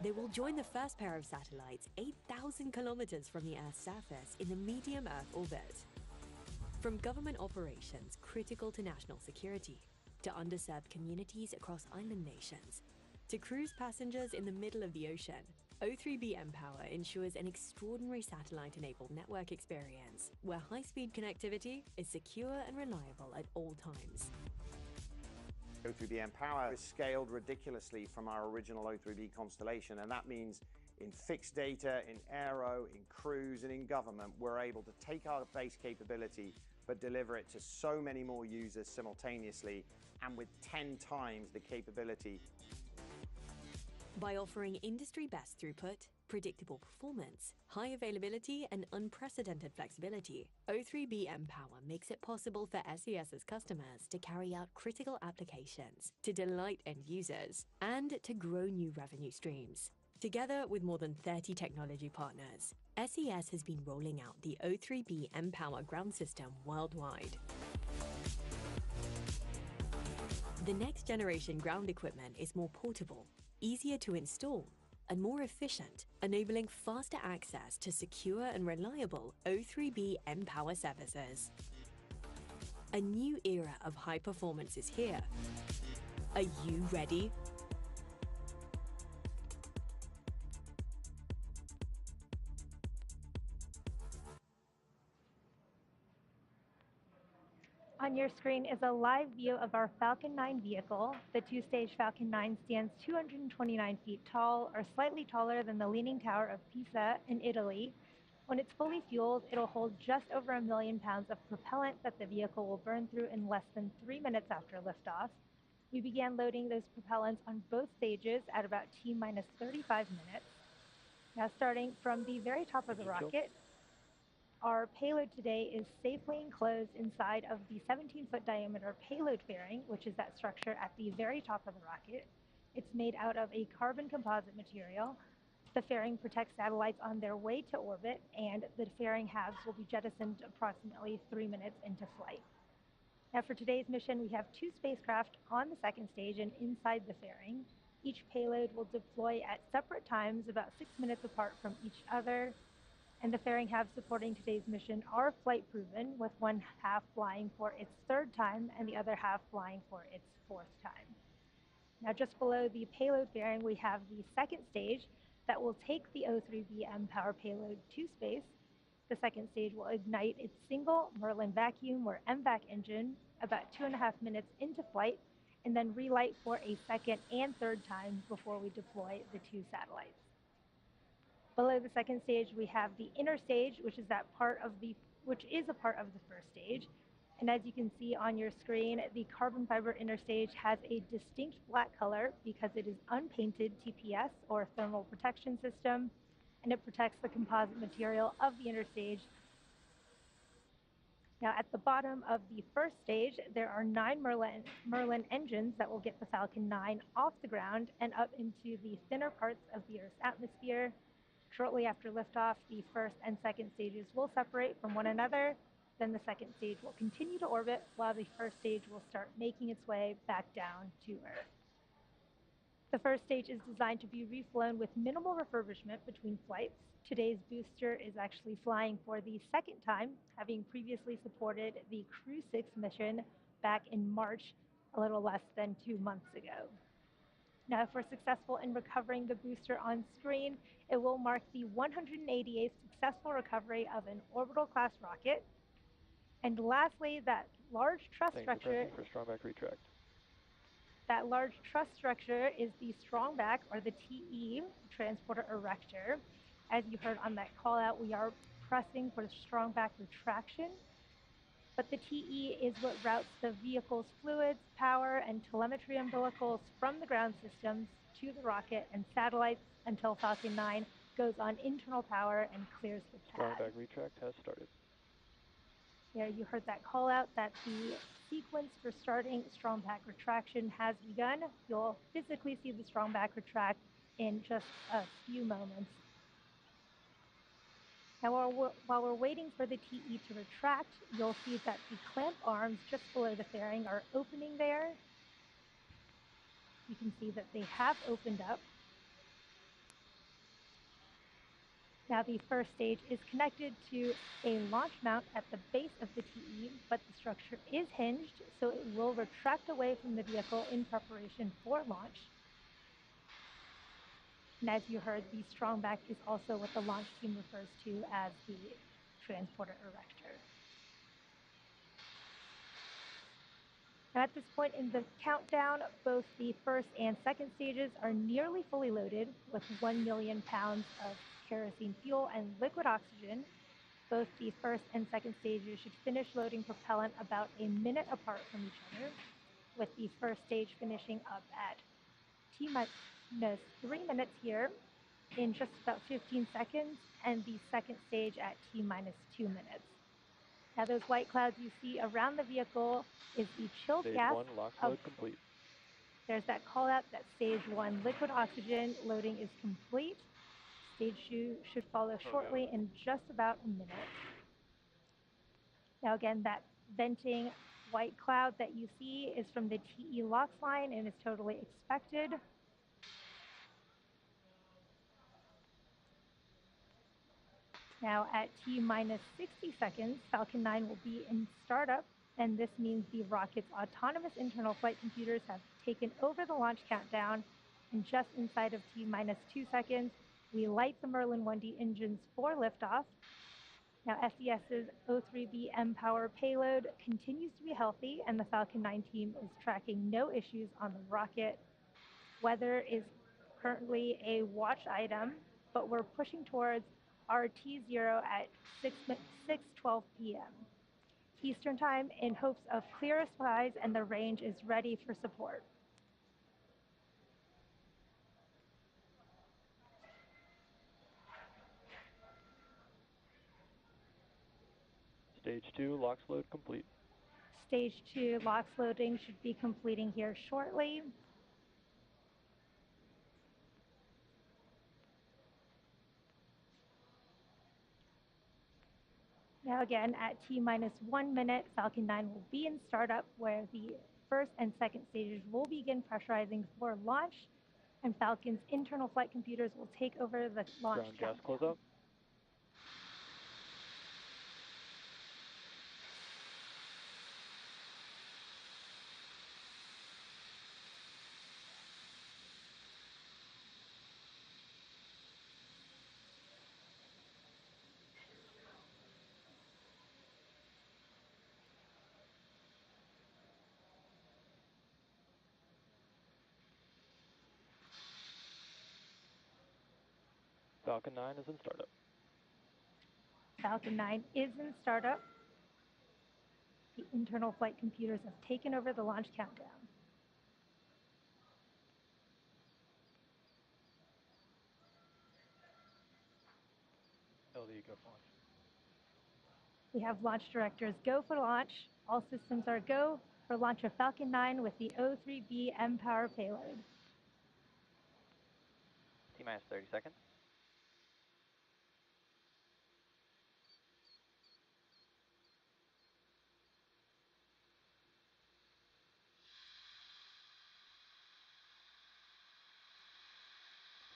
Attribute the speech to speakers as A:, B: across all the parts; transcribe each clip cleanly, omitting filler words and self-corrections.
A: They will join the first pair of satellites 8,000 kilometers from the Earth's surface in the medium Earth orbit. From government operations critical to national security, to underserved communities across island nations, to cruise passengers in the middle of the ocean, O3b mPOWER ensures an extraordinary satellite-enabled network experience where high-speed connectivity is secure and reliable at all times.
B: O3b mPOWER is scaled ridiculously from our original O3b constellation, and that means in fixed data, in aero, in cruise, and in government, we're able to take our base capability but deliver it to so many more users simultaneously and with 10 times the capability.
A: By offering industry-best throughput, predictable performance, high availability, and unprecedented flexibility, O3b mPOWER makes it possible for SES's customers to carry out critical applications, to delight end users, and to grow new revenue streams. Together with more than 30 technology partners, SES has been rolling out the O3b mPOWER ground system worldwide. The next generation ground equipment is more portable, easier to install, and more efficient, enabling faster access to secure and reliable O3b mPOWER services. A new era of high performance is here. Are you ready?
C: On your screen is a live view of our Falcon 9 vehicle. The two-stage Falcon 9 stands 229 feet tall, or slightly taller than the Leaning Tower of Pisa in Italy. When it's fully fueled, it'll hold just over 1 million pounds of propellant that the vehicle will burn through in less than 3 minutes after liftoff. We began loading those propellants on both stages at about T-minus 35 minutes. Now, starting from the very top of the rocket, our payload today is safely enclosed inside of the 17-foot diameter payload fairing, which is that structure at the very top of the rocket. It's made out of a carbon composite material. The fairing protects satellites on their way to orbit, and the fairing halves will be jettisoned approximately 3 minutes into flight. Now, for today's mission, we have 2 spacecraft on the second stage and inside the fairing. Each payload will deploy at separate times, about 6 minutes apart from each other. And the fairing halves supporting today's mission are flight proven, with one half flying for its 3rd time and the other half flying for its 4th time. Now, just below the payload fairing, we have the second stage that will take the O3b mPOWER payload to space. The second stage will ignite its single Merlin vacuum or MVac engine about 2.5 minutes into flight, and then relight for a 2nd and 3rd time before we deploy the 2 satellites. Below the second stage, we have the inner stage, which is a part of the first stage. And as you can see on your screen, the carbon fiber inner stage has a distinct black color because it is unpainted TPS, or thermal protection system, and it protects the composite material of the inner stage. Now, at the bottom of the first stage, there are 9 Merlin engines that will get the Falcon 9 off the ground and up into the thinner parts of the Earth's atmosphere. Shortly after liftoff, the first and second stages will separate from one another. Then the second stage will continue to orbit, while the first stage will start making its way back down to Earth. The first stage is designed to be reflown with minimal refurbishment between flights. Today's booster is actually flying for the 2nd time, having previously supported the Crew 6 mission back in March, a little less than 2 months ago. Now, if we're successful in recovering the booster on screen, it will mark the 188th successful recovery of an orbital-class rocket. And lastly, that large truss structure.
D: For strong back retract.
C: That large truss structure is the strong back, or the TE, transporter erector. As you heard on that call out, we are pressing for the strong back retraction. But the TE is what routes the vehicle's fluids, power, and telemetry umbilicals from the ground systems to the rocket and satellites until Falcon 9 goes on internal power and clears the pad.
D: Strong back retract has started.
C: Yeah, you heard that call out that the sequence for starting strong back retraction has begun. You'll physically see the strong back retract in just a few moments. Now, while we're waiting for the TE to retract, you'll see that the clamp arms just below the fairing are opening there. You can see that they have opened up. Now the first stage is connected to a launch mount at the base of the TE, but the structure is hinged, so it will retract away from the vehicle in preparation for launch. And as you heard, the strong back is also what the launch team refers to as the transporter erector. Now at this point in the countdown, both the first and second stages are nearly fully loaded with 1 million pounds of kerosene fuel and liquid oxygen. Both the first and second stages should finish loading propellant about a minute apart from each other, with the first stage finishing up at T-minus 3 minutes here in just about 15 seconds, and the second stage at T-minus 2 minutes. Now those white clouds you see around the vehicle is the chilled gas.
D: Stage 1 LOX load complete.
C: There's that call out that stage 1 liquid oxygen loading is complete. Stage 2 should follow shortly in just about a minute. Now again, that venting white cloud that you see is from the TE LOX line and is totally expected. Now at T-minus 60 seconds, Falcon 9 will be in startup, and this means the rocket's autonomous internal flight computers have taken over the launch countdown, and just inside of T-minus 2 seconds, we light the Merlin 1D engines for liftoff. Now SES's O3b mPOWER payload continues to be healthy, and the Falcon 9 team is tracking no issues on the rocket. Weather is currently a watch item, but we're pushing towards RT0 at 6:12 p.m. Eastern Time in hopes of clearer skies, and the range is ready for support.
D: Stage 2 LOX load complete.
C: Stage 2 LOX loading should be completing here shortly. Now again, at T-minus 1 minute, Falcon 9 will be in startup, where the first and second stages will begin pressurizing for launch, and Falcon's internal flight computers will take over the launch
D: Ground gas
C: countdown.
D: closeout. Falcon 9 is in startup.
C: Falcon 9 is in startup. The internal flight computers have taken over the launch countdown.
D: LD go for launch.
C: We have launch directors go for launch. All systems are go for launch of Falcon 9 with the O3b mPOWER payload.
E: T-minus 30 seconds.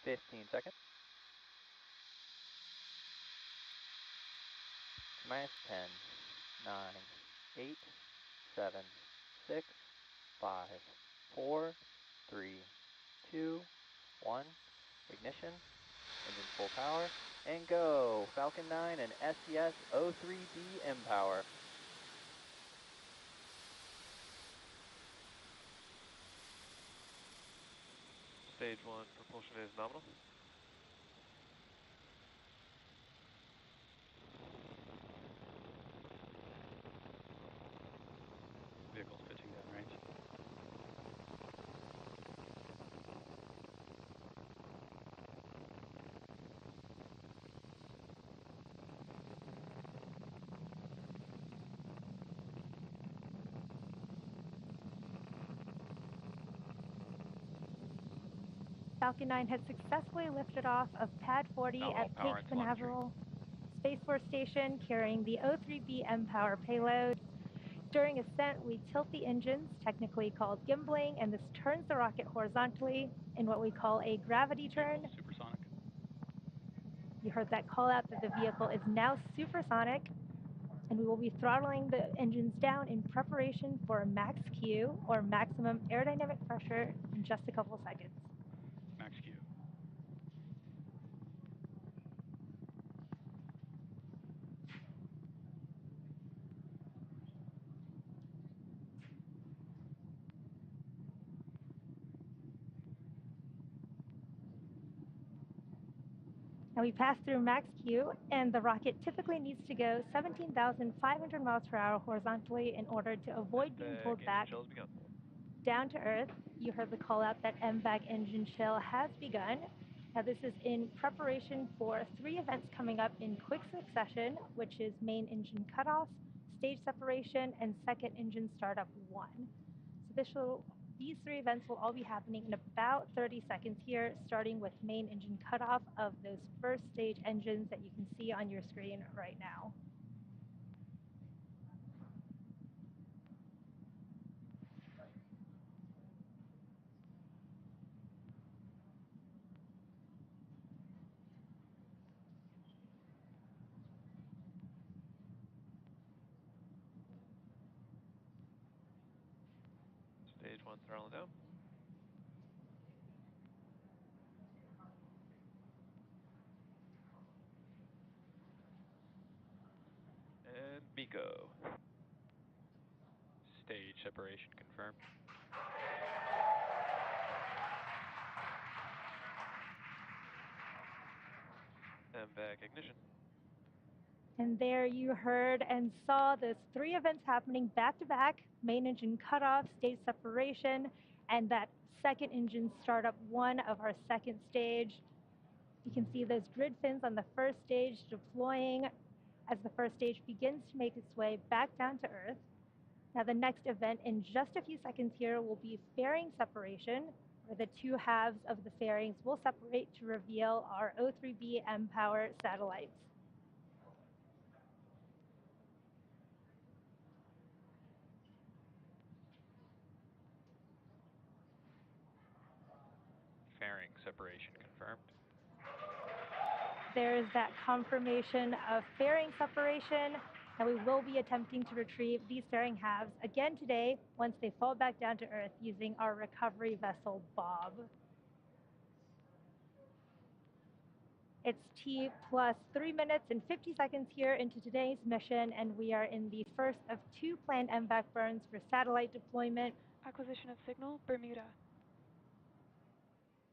E: -15 seconds. T-minus 10, 9, 8, 7, 6, 5, 4, 3, 2, 1. Ignition, engine full power, and go! Falcon 9 and SES O3b mPOWER.
F: Stage 1 propulsion is nominal.
G: Vehicle's pitching down range.
C: Falcon 9 has successfully lifted off of Pad 40 at Cape Canaveral Space Force Station, carrying the O3b mPOWER payload. During ascent, we tilt the engines, technically called gimbling, and this turns the rocket horizontally in what we call a gravity turn.
G: Supersonic.
C: You heard that call out that the vehicle is now supersonic, and we will be throttling the engines down in preparation for max Q, or maximum aerodynamic pressure, in just a couple seconds.
G: Max Q.
C: Now we pass through max Q, and the rocket typically needs to go 17,500 miles per hour horizontally in order to avoid being pulled back down to Earth. You heard the call out that MVAC engine chill has begun. Now this is in preparation for 3 events coming up in quick succession, which is main engine cutoff, stage separation, and second engine startup 1. So these 3 events will all be happening in about 30 seconds here, starting with main engine cutoff of those first stage engines that you can see on your screen right now.
F: Stage 1 throttling down. And MECO.
G: Stage separation confirmed.
F: MVAC ignition.
C: And there you heard and saw those 3 events happening back to back: main engine cutoff, stage separation, and that second engine startup 1 of our second stage. You can see those grid fins on the first stage deploying as the first stage begins to make its way back down to Earth. Now the next event in just a few seconds here will be fairing separation, where the 2 halves of the fairings will separate to reveal our O3b mPOWER satellites.
G: Fairing separation confirmed.
C: There's that confirmation of fairing separation, and we will be attempting to retrieve these fairing halves again today once they fall back down to Earth using our recovery vessel, Bob. It's T plus 3 minutes and 50 seconds here into today's mission, and we are in the first of 2 planned MVAC burns for satellite deployment.
H: Acquisition of signal, Bermuda.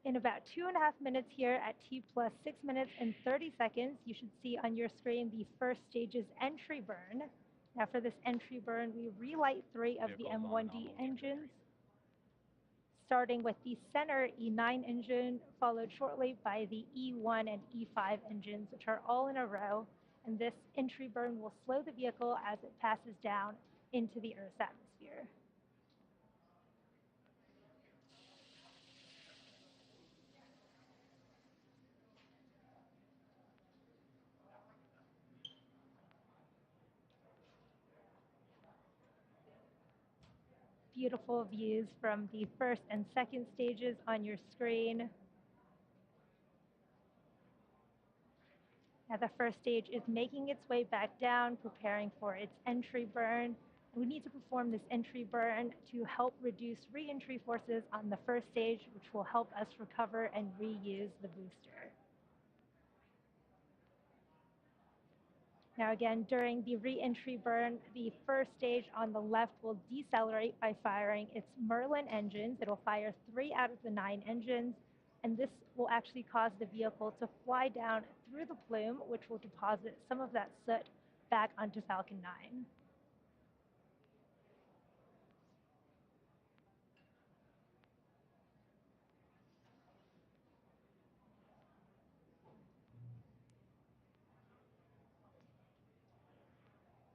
C: In about 2.5 minutes here at T plus 6 minutes and 30 seconds, you should see on your screen the first stage's entry burn. Now for this entry burn, we relight 3 of the M1D engines, starting with the center E9 engine, followed shortly by the E1 and E5 engines, which are all in a row. And this entry burn will slow the vehicle as it passes down into the Earth's atmosphere. Beautiful views from the first and second stages on your screen. Now the first stage is making its way back down, preparing for its entry burn. And we need to perform this entry burn to help reduce re-entry forces on the first stage, which will help us recover and reuse the booster. Now again, during the re-entry burn, the first stage on the left will decelerate by firing its Merlin engines. It will fire 3 out of the 9 engines, and this will actually cause the vehicle to fly down through the plume, which will deposit some of that soot back onto Falcon 9.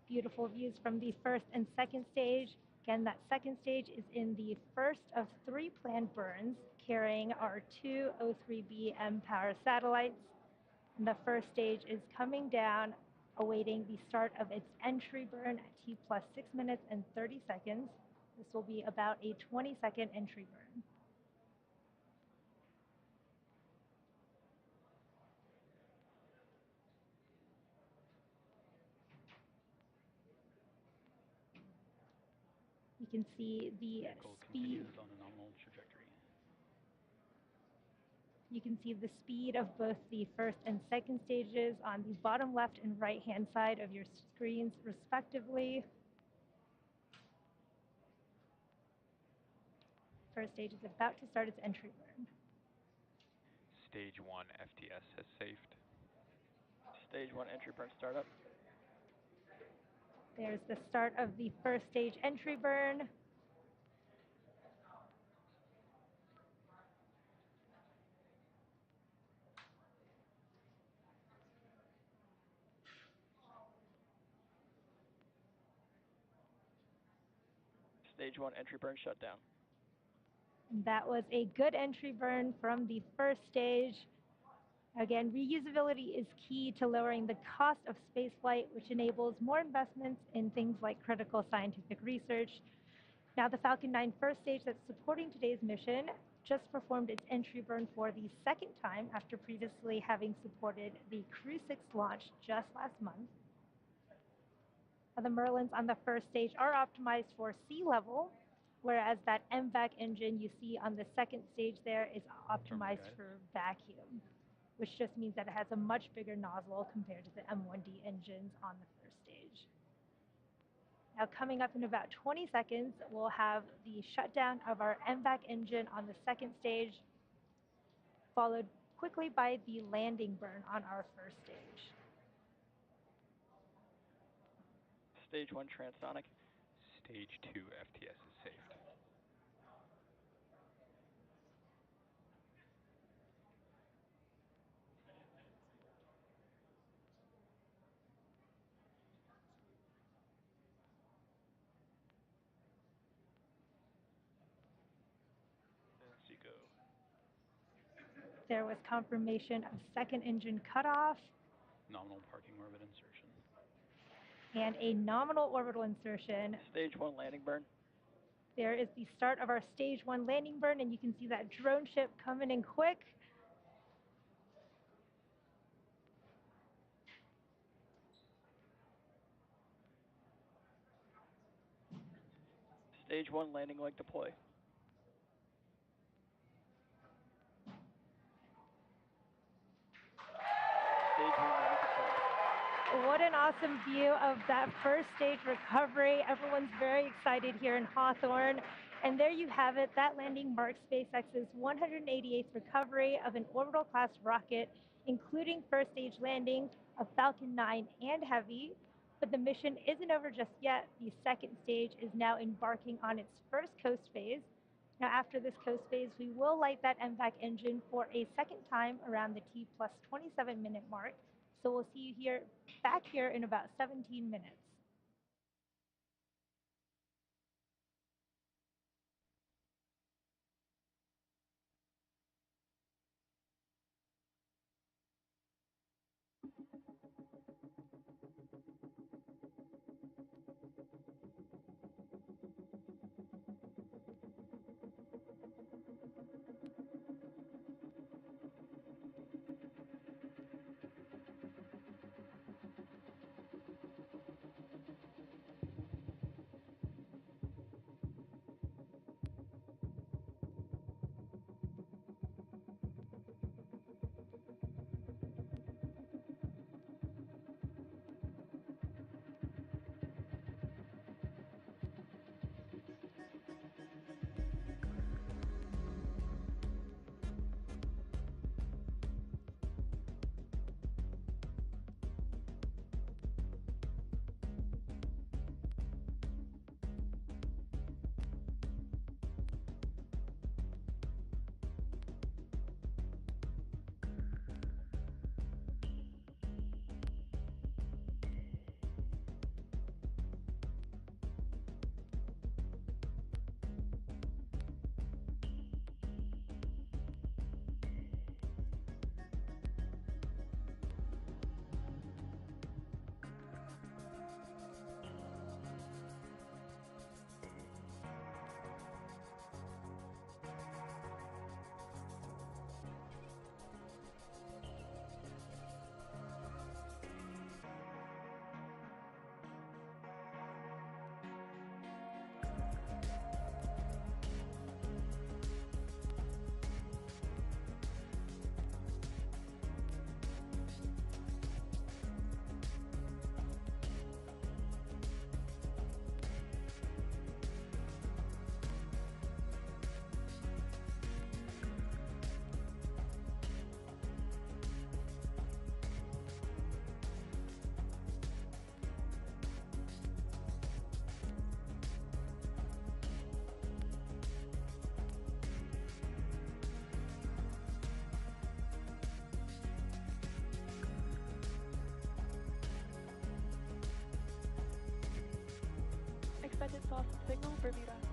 C: Beautiful views from the first and second stage. Again, that second stage is in the first of 3 planned burns, carrying our 2 O3b mPOWER satellites. And the first stage is coming down, awaiting the start of its entry burn at T plus 6 minutes and 30 seconds. This will be about a 20-second entry burn. can see the
G: Vehicle
C: speed.
G: continues on a nominal trajectory.
C: You can see the speed of both the first and second stages on the bottom left and right hand side of your screens respectively. First stage is about to start its entry burn.
G: Stage 1 FTS has safed.
E: Stage 1 entry burn startup.
C: There's the start of the first stage entry burn.
E: Stage 1 entry burn shutdown.
C: That was a good entry burn from the first stage. Again, reusability is key to lowering the cost of spaceflight, which enables more investments in things like critical scientific research. Now, the Falcon 9 first stage that's supporting today's mission just performed its entry burn for the second time after previously having supported the Crew 6 launch just last month. Now, the Merlins on the first stage are optimized for sea level, whereas that MVAC engine you see on the second stage there is optimized for vacuum, which just means that it has a much bigger nozzle compared to the M1D engines on the first stage. Now, coming up in about 20 seconds, we'll have the shutdown of our MVAC engine on the second stage, followed quickly by the landing burn on our first stage.
E: Stage 1 transonic.
G: Stage 2 FTS is safed.
F: And Seco.
C: There was confirmation of second engine cutoff
G: Nominal parking orbit insertion.
C: and a nominal orbital insertion.
E: Stage 1 landing burn.
C: There is the start of our stage 1 landing burn, and you can see that drone ship coming in quick.
E: Stage 1 landing leg deploy. Stage 1 landing confirmed.
C: What an awesome view of that first stage recovery. Everyone's very excited here in Hawthorne. And there you have it. That landing marks SpaceX's 188th recovery of an orbital class rocket, including first stage landing of Falcon 9 and Heavy. But the mission isn't over just yet. The second stage is now embarking on its first coast phase. Now, after this coast phase, we will light that MVAC engine for a second time around the T plus 27-minute mark. So we'll see you back here in about 17 minutes.
H: Expected source and signal, Bermuda.